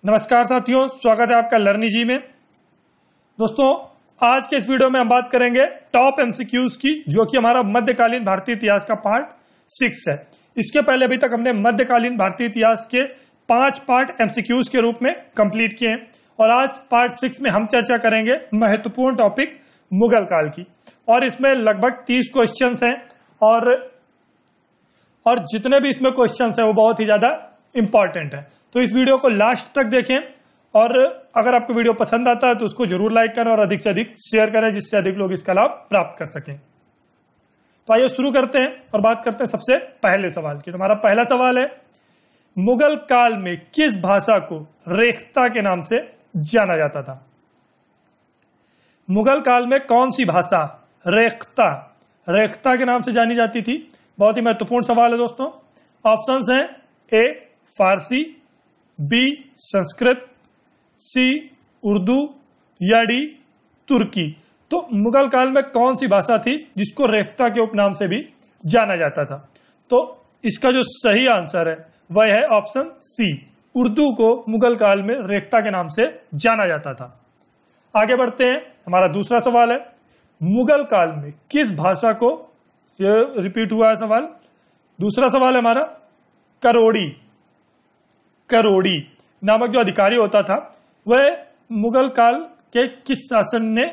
नमस्कार साथियों, स्वागत है आपका लर्नी जी में। दोस्तों, आज के इस वीडियो में हम बात करेंगे टॉप एमसीक्यूज की, जो कि हमारा मध्यकालीन भारतीय इतिहास का पार्ट 6 है। इसके पहले अभी तक हमने मध्यकालीन भारतीय इतिहास के 5 पार्ट एमसीक्यूज के रूप में कंप्लीट किए हैं और आज पार्ट 6 में हम चर्चा करेंगे महत्वपूर्ण टॉपिक मुगल काल की। और इसमें लगभग 30 क्वेश्चंस हैं और जितने भी इसमें क्वेश्चंस हैं वो बहुत ही ज्यादा इंपॉर्टेंट है। तो इस वीडियो को लास्ट तक देखें और अगर आपको वीडियो पसंद आता है तो उसको जरूर लाइक करें और अधिक से अधिक शेयर करें, जिससे अधिक लोग इसका लाभ प्राप्त कर सकें। तो आइए शुरू करते हैं और बात करते हैं सबसे पहले सवाल की। तो हमारा पहला सवाल है, मुगल काल में किस भाषा को रेख्ता के नाम से जाना जाता था? मुगल काल में कौन सी भाषा रेख्ता के नाम से जानी जाती थी? बहुत ही महत्वपूर्ण सवाल है दोस्तों। ऑप्शंस हैं ए फारसी, बी संस्कृत, सी उर्दू या डी तुर्की। तो मुगल काल में कौन सी भाषा थी जिसको रेख्ता के उपनाम से भी जाना जाता था? तो इसका जो सही आंसर है वह है ऑप्शन सी, उर्दू को मुगल काल में रेख्ता के नाम से जाना जाता था। आगे बढ़ते हैं, हमारा दूसरा सवाल है, मुगल काल में किस भाषा को, यह रिपीट हुआ है सवाल, दूसरा सवाल है हमारा, करोड़ी नामक जो अधिकारी होता था वह मुगल काल के किस शासन ने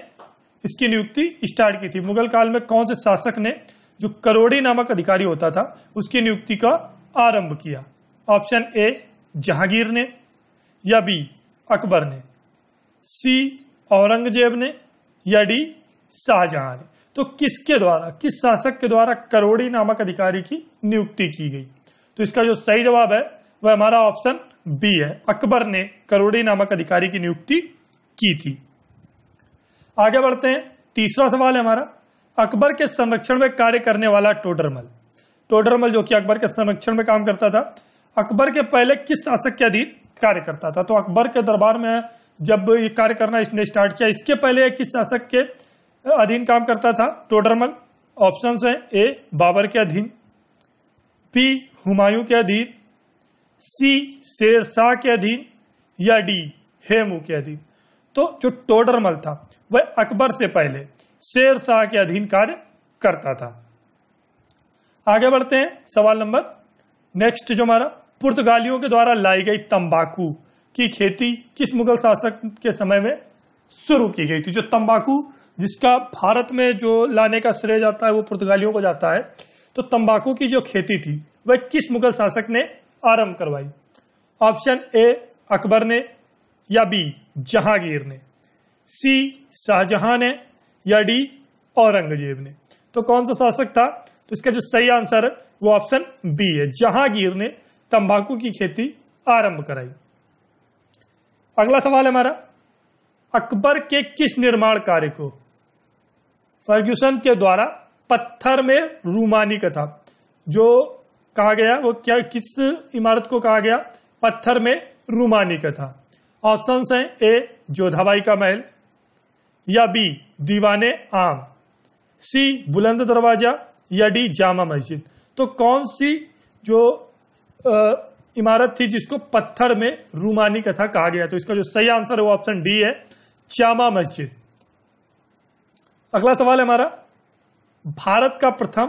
इसकी नियुक्ति स्टार्ट की थी? मुगल काल में कौन से शासक ने जो करोड़ी नामक अधिकारी होता था उसकी नियुक्ति का आरंभ किया? ऑप्शन ए जहांगीर ने, या बी अकबर ने, सी औरंगजेब ने, या डी शाहजहां ने। तो किसके द्वारा, किस शासक के द्वारा करोड़ी नामक अधिकारी की नियुक्ति की गई? तो इसका जो सही जवाब है वह हमारा ऑप्शन बी है, अकबर ने करोड़ी नामक अधिकारी की नियुक्ति की थी। आगे बढ़ते हैं, तीसरा सवाल है हमारा, अकबर के संरक्षण में कार्य करने वाला टोडरमल जो कि अकबर के संरक्षण में काम करता था, अकबर के पहले किस शासक के अधीन कार्य करता था? तो अकबर के दरबार में जब ये कार्य करना इसने स्टार्ट किया, इसके पहले किस शासक के अधीन काम करता था टोडरमल? ऑप्शंस हैं ए बाबर के अधीन, बी हुमायूं के अधीन, सी शेरशाह के अधीन, या डी हेमू के अधीन। तो जो टोडरमल था वह अकबर से पहले शेरशाह के अधीन कार्य करता था। आगे बढ़ते हैं, सवाल नंबर नेक्स्ट जो हमारा, पुर्तगालियों के द्वारा लाई गई तंबाकू की खेती किस मुगल शासक के समय में शुरू की गई थी? जो तंबाकू जिसका भारत में जो लाने का श्रेय जाता है वो पुर्तगालियों को जाता है, तो तंबाकू की जो खेती थी वह किस मुगल शासक ने आरंभ करवाई? ऑप्शन ए अकबर ने, या बी जहांगीर ने, सी शाहजहां ने, या डी औरंगजेब ने। तो कौन सा शासक था? तो इसका जो सही आंसर है वो ऑप्शन बी है, जहांगीर ने तंबाकू की खेती आरंभ कराई। अगला सवाल है हमारा, अकबर के किस निर्माण कार्य को फर्ग्यूसन के द्वारा पत्थर में रूमानी कथा जो कहा गया, वो क्या, किस इमारत को कहा गया पत्थर में रूमानी कथा? ऑप्शंस हैं ए जोधाबाई का महल, या बी दीवाने आम, सी बुलंद दरवाजा, या डी जामा मस्जिद। तो कौन सी जो इमारत थी जिसको पत्थर में रूमानी कथा कहा गया? तो इसका जो सही आंसर है वो ऑप्शन डी है, जामा मस्जिद। अगला सवाल है हमारा, भारत का प्रथम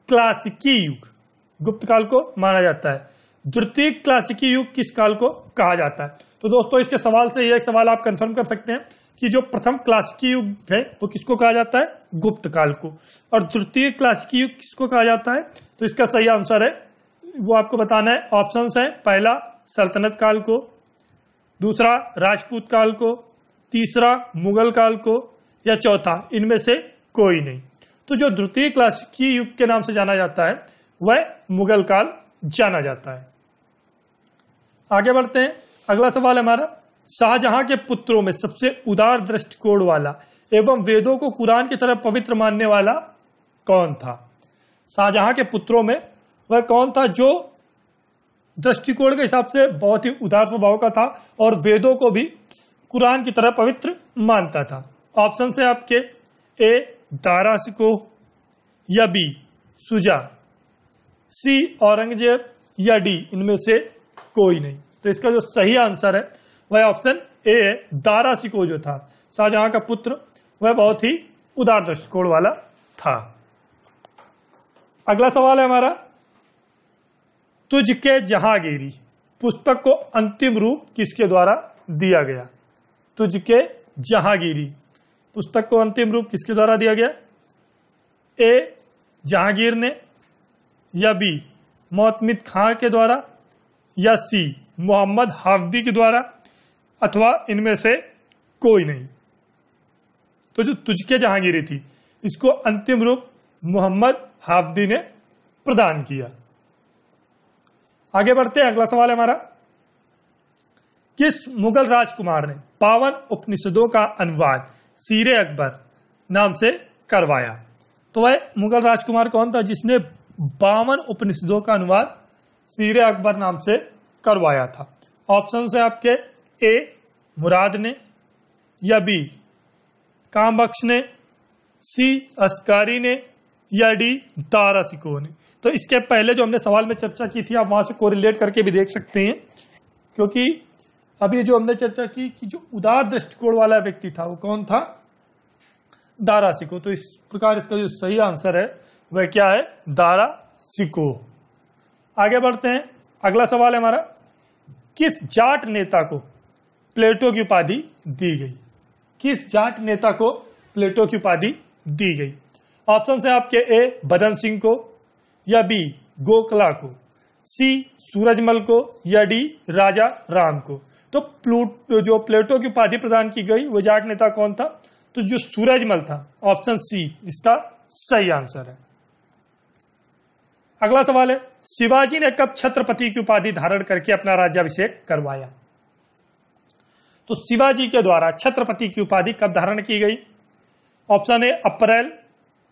क्लासिकी युग गुप्त काल को माना जाता है, द्वितीय क्लासिकी युग किस काल को कहा जाता है? तो दोस्तों, इसके सवाल से यह सवाल आप कंफर्म कर सकते हैं कि जो प्रथम क्लासिकी युग है वो किसको कहा जाता है? गुप्त काल को। और द्वितीय क्लासिकी युग किसको कहा जाता है? तो इसका सही आंसर है वो आपको बताना है। ऑप्शंस है, पहला सल्तनत काल को, दूसरा राजपूत काल को, तीसरा मुगल काल को, या चौथा इनमें से कोई नहीं। तो जो द्वितीय क्लासिकी युग के नाम से जाना जाता है वह मुगल काल जाना जाता है। आगे बढ़ते हैं, अगला सवाल है हमारा, शाहजहां के पुत्रों में सबसे उदार दृष्टिकोण वाला एवं वेदों को कुरान की तरह पवित्र मानने वाला कौन था? शाहजहां के पुत्रों में वह कौन था जो दृष्टिकोण के हिसाब से बहुत ही उदार स्वभाव का था और वेदों को भी कुरान की तरह पवित्र मानता था? ऑप्शन है आपके ए दारा शिकोह, या बी सुजा, सी औरंगजेब, या डी इनमें से कोई नहीं। तो इसका जो सही आंसर है वह ऑप्शन ए है। दारा शिकोह जो था शाहजहां का पुत्र, वह बहुत ही उदार दृष्टिकोण वाला था। अगला सवाल है हमारा, तुझके जहांगीरी पुस्तक को अंतिम रूप किसके द्वारा दिया गया? तुझके जहांगीरी पुस्तक को अंतिम रूप किसके द्वारा दिया गया? ए जहांगीर ने, या बी मोहतमिद खां के द्वारा, या सी मोहम्मद हाफदी के द्वारा, अथवा इनमें से कोई नहीं। तो जो तुझके जहांगीरी थी इसको अंतिम रूप मोहम्मद हाफदी ने प्रदान किया। आगे बढ़ते हैं, अगला सवाल है हमारा, किस मुगल राजकुमार ने 52 उपनिषदों का अनुवाद सीरे अकबर नाम से करवाया? तो वह मुगल राजकुमार कौन था जिसने 52 उपनिषदों का अनुवाद सीरे अकबर नाम से करवाया था? ऑप्शन है आपके, ए मुराद ने, या बी कामबख्श ने, सी अस्कारी ने, या डी दारा शिकोह ने। तो इसके पहले जो हमने सवाल में चर्चा की थी आप वहां से कोरिलेट करके भी देख सकते हैं, क्योंकि अभी जो हमने चर्चा की कि जो उदार दृष्टिकोण वाला व्यक्ति था वो कौन था? दारा शिकोह। तो इस प्रकार इसका जो सही आंसर है वह क्या है? दारा शिकोह। आगे बढ़ते हैं, अगला सवाल है हमारा, किस जाट नेता को प्लेटो की उपाधि दी गई? किस जाट नेता को प्लेटो की उपाधि दी गई? ऑप्शन है आपके, ए बदन सिंह को, या बी गोखला को, सी सूरजमल को, या डी राजा राम को। तो जो प्लेटो की उपाधि प्रदान की गई वो जाट नेता कौन था? तो जो सूरजमल था, ऑप्शन सी इसका सही आंसर है। अगला सवाल है, शिवाजी ने कब छत्रपति की उपाधि धारण करके अपना राज्याभिषेक करवाया? तो शिवाजी के द्वारा छत्रपति की उपाधि कब धारण की गई? ऑप्शन ए अप्रैल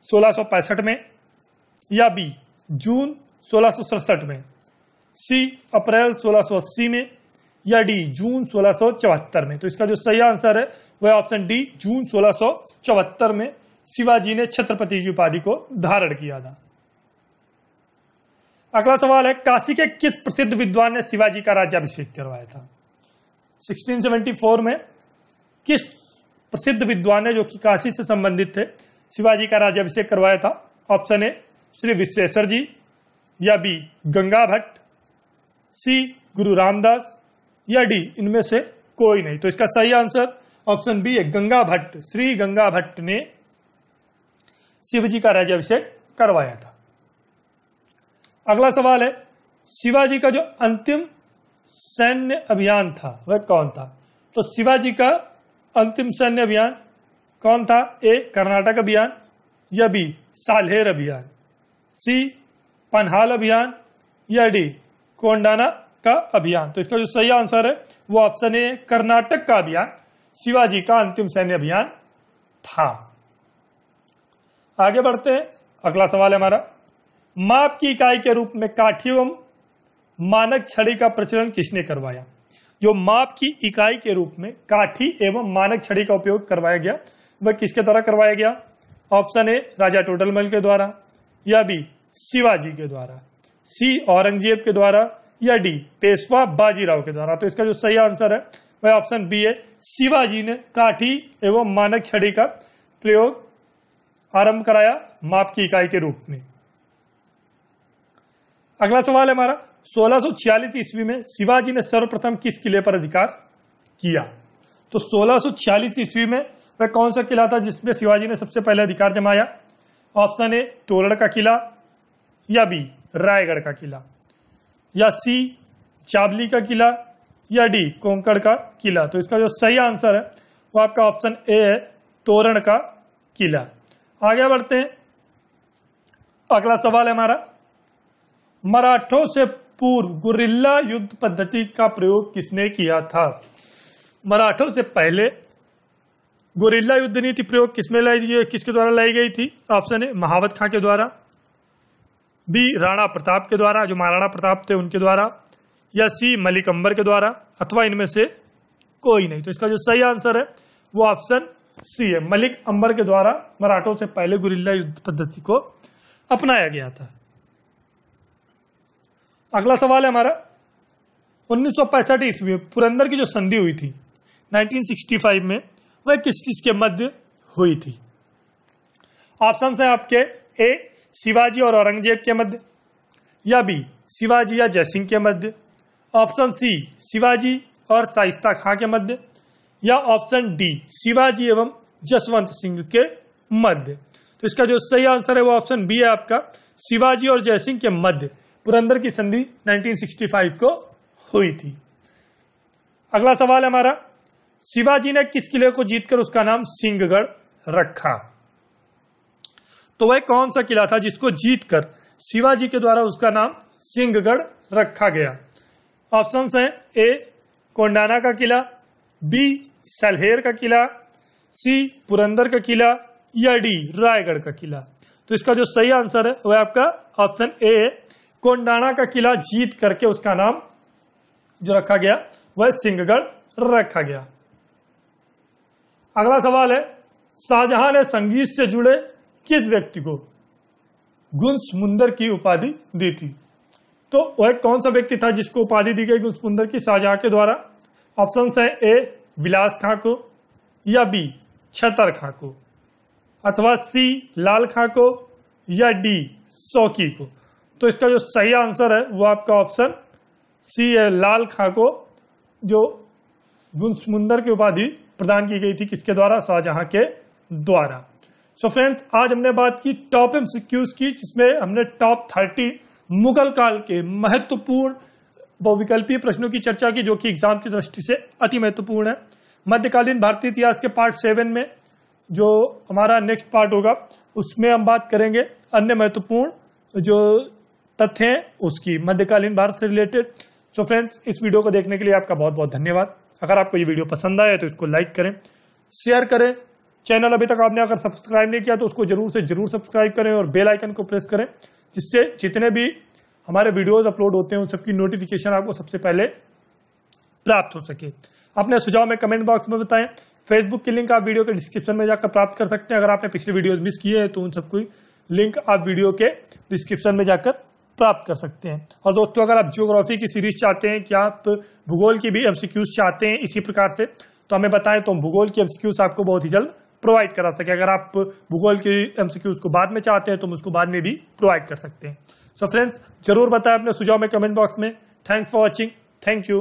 1665 में, या बी जून 1667 में, सी अप्रैल 1680 में, या डी जून 1674 में। तो इसका जो सही आंसर है वह ऑप्शन डी जून 1674 में शिवाजी ने छत्रपति की उपाधि को धारण किया था। अगला सवाल है, काशी के किस प्रसिद्ध विद्वान ने शिवाजी का राज्याभिषेक करवाया था? 1674 में किस प्रसिद्ध विद्वान ने, जो कि काशी से संबंधित थे, शिवाजी का राज्याभिषेक करवाया था? ऑप्शन ए श्री विश्वेश्वर जी, या बी गंगा भट्ट, सी गुरु रामदास, या डी इनमें से कोई नहीं। तो इसका सही आंसर ऑप्शन बी है, गंगा भट्ट। श्री गंगा भट्ट ने शिवजी का राज्याभिषेक करवाया था। अगला सवाल है, शिवाजी का जो अंतिम सैन्य अभियान था वह कौन था? तो शिवाजी का अंतिम सैन्य अभियान कौन था? ए कर्नाटक अभियान, या बी साल्हेर अभियान, सी पन्हाल अभियान, या डी कोंडाना का अभियान। तो इसका जो सही आंसर है वो ऑप्शन ए कर्नाटक का अभियान शिवाजी का अंतिम सैन्य अभियान था। आगे बढ़ते हैं, अगला सवाल है हमारा, माप की इकाई के रूप में काठी एवं मानक छड़ी का प्रचलन किसने करवाया? जो माप की इकाई के रूप में काठी एवं मानक छड़ी का उपयोग करवाया गया वह किसके द्वारा करवाया गया? ऑप्शन ए राजा टोडरमल के द्वारा, या बी शिवाजी के द्वारा, सी औरंगजेब के द्वारा, या डी पेशवा बाजीराव के द्वारा। तो इसका जो सही आंसर है वह ऑप्शन बी है, शिवाजी ने काठी एवं मानक छड़ी का प्रयोग आरंभ कराया माप की इकाई के रूप में। अगला सवाल है हमारा, 1646 ईस्वी में शिवाजी ने सर्वप्रथम किस किले पर अधिकार किया? तो 1646 ईस्वी में वह कौन सा किला था जिसमें शिवाजी ने सबसे पहले अधिकार जमाया? ऑप्शन ए तोरण का किला, या बी रायगढ़ का किला, या सी चाबली का किला, या डी कोंकण का किला। तो इसका जो सही आंसर है वो आपका ऑप्शन ए है, तोरण का किला। आगे बढ़ते हैं, अगला सवाल है हमारा, मराठों से पूर्व गुरिल्ला युद्ध पद्धति का प्रयोग किसने किया था? मराठों से पहले गुरिल्ला युद्ध नीति प्रयोग किसके द्वारा लाई गई थी? ऑप्शन ए महावत खां के द्वारा, बी राणा प्रताप के द्वारा, जो महाराणा प्रताप थे उनके द्वारा, या सी मलिक अंबर के द्वारा, अथवा इनमें से कोई नहीं। तो इसका जो सही आंसर है वो ऑप्शन सी है, मलिक अंबर के द्वारा मराठों से पहले गुरिल्ला युद्ध पद्धति को अपनाया गया था। अगला सवाल है हमारा, 1965 ईस्वी में पुरंदर की जो संधि हुई थी 1965 में, वह किस किस के मध्य हुई थी? ऑप्शन है आपके ए शिवाजी और औरंगजेब के मध्य, या बी शिवाजी या जयसिंह के मध्य, ऑप्शन सी शिवाजी और शाइस्ता खां के मध्य, या ऑप्शन डी शिवाजी एवं जसवंत सिंह के मध्य। तो इसका जो सही आंसर है वो ऑप्शन बी है आपका, शिवाजी और जयसिंह के मध्य पुरंदर की संधि 1965 को हुई थी। अगला सवाल है हमारा, शिवाजी ने किस किले को जीतकर उसका नाम सिंहगढ़ रखा? तो वह कौन सा किला था जिसको जीतकर शिवाजी के द्वारा उसका नाम सिंहगढ़ रखा गया? ऑप्शन है ए कोंडाना का किला, बी सलहेर का किला, सी पुरंदर का किला, या डी रायगढ़ का किला। तो इसका जो सही आंसर है वह आपका ऑप्शन ए है, कोंडाना का किला जीत करके उसका नाम जो रखा गया वह सिंहगढ़ रखा गया। अगला सवाल है, शाहजहां ने संगीत से जुड़े किस व्यक्ति को गुंसमुंदर की उपाधि दी थी? तो वह कौन सा व्यक्ति था जिसको उपाधि दी गई गुंसमुंदर की शाहजहां के द्वारा? ऑप्शन है ए विलास खां को, या बी छतर खां को, अथवा सी लाल खां को, या डी शौकी को। तो इसका जो सही आंसर है वो आपका ऑप्शन सी है, लाल खां को जो गुंसमुंदर की उपाधि प्रदान की गई थी किसके द्वारा? शाहजहां के द्वारा। सो फ्रेंड्स, आज हमने बात की टॉप एमसीक्यूज की, जिसमें हमने टॉप 30 मुगल काल के महत्वपूर्ण बहुविकल्पीय प्रश्नों की चर्चा की, जो कि एग्जाम की दृष्टि से अति महत्वपूर्ण है। मध्यकालीन भारतीय इतिहास के पार्ट 7 में जो हमारा नेक्स्ट पार्ट होगा उसमें हम बात करेंगे अन्य महत्वपूर्ण जो तथ्य हैं उसकी, मध्यकालीन भारत से रिलेटेड। सो फ्रेंड्स, इस वीडियो को देखने के लिए आपका बहुत बहुत धन्यवाद। अगर आपको ये वीडियो पसंद आया तो इसको लाइक करें, शेयर करें। चैनल अभी तक आपने अगर सब्सक्राइब नहीं किया तो उसको जरूर से जरूर सब्सक्राइब करें और बेल आइकन को प्रेस करें, जिससे जितने भी हमारे वीडियोस अपलोड होते हैं उन सबकी नोटिफिकेशन आपको सबसे पहले प्राप्त हो सके। अपने सुझाव में कमेंट बॉक्स में बताएं। फेसबुक की लिंक आप वीडियो के डिस्क्रिप्शन में जाकर प्राप्त कर सकते हैं। अगर आपने पिछले वीडियोस मिस किए हैं तो उन सबको लिंक आप वीडियो के डिस्क्रिप्शन में जाकर प्राप्त कर सकते हैं। और दोस्तों, अगर आप ज्योग्राफी की सीरीज चाहते हैं कि आप भूगोल की भी एमसीक्यूज चाहते हैं इसी प्रकार से, तो हमें बताएं तो हम भूगोल की एमसीक्यूज आपको बहुत ही जल्द प्रोवाइड करा सके। अगर आप भूगोल की एमसीक्यूज को बाद में चाहते हैं तो हम उसको बाद में भी प्रोवाइड कर सकते हैं। सो फ्रेंड्स, जरूर बताएं अपने सुझाव में कमेंट बॉक्स में। Thanks for watching. Thank you.